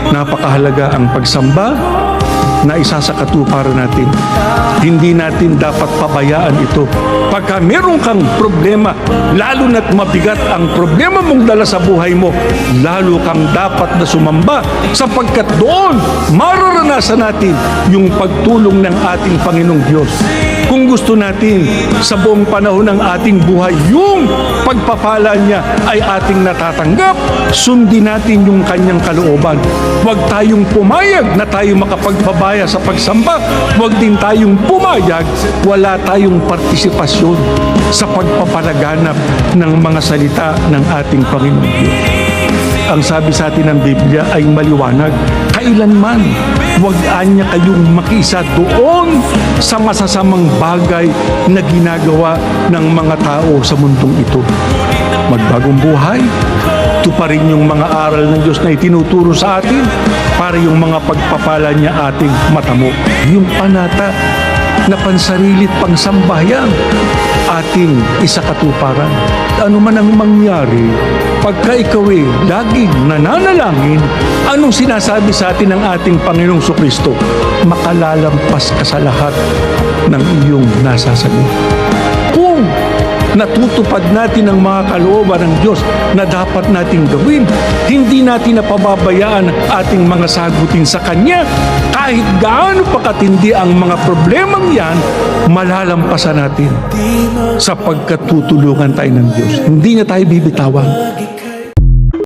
Napakahalaga ang pagsamba na isa sa katuparan natin. Hindi natin dapat pabayaan ito. Pagka meron kang problema, lalo na't mabigat ang problema mong dala sa buhay mo, lalo kang dapat na sumamba sapagkat doon mararanasan natin yung pagtulong ng ating Panginoong Diyos. Kung gusto natin sa buong panahon ng ating buhay, yung pagpapala niya ay ating natatanggap, sundin natin yung kanyang kalooban. Huwag tayong pumayag na tayo makapagpabaya sa pagsamba. Huwag din tayong pumayag, wala tayong partisipasyon sa pagpapalaganap ng mga salita ng ating Panginoon Diyos. Ang sabi sa atin ng Biblia ay maliwanag. Kailanman, huwag anya kayong makiisa doon sa masasamang bagay na ginagawa ng mga tao sa mundong ito. Magbagong buhay, tuparin yung mga aral ng Diyos na itinuturo sa atin para yung mga pagpapala niya ating matamo. Yung panata na pansarilit pangsambahayan ating isakatuparan. Ano man ang mangyari, pagka ikaw ay laging nananalangin, anong sinasabi sa atin ng ating Panginoong Kristo? Makalalampas ka sa lahat ng iyong nasasabi. Kung natutupad natin ang mga kalooban ng Diyos na dapat nating gawin, hindi natin napababayaan ating mga sagutin sa Kanya. Kahit gaano pa katindi ang mga problemang yan, malalampasan natin sapagkat tutulungan tayo ng Diyos. Hindi niya tayo bibitawan.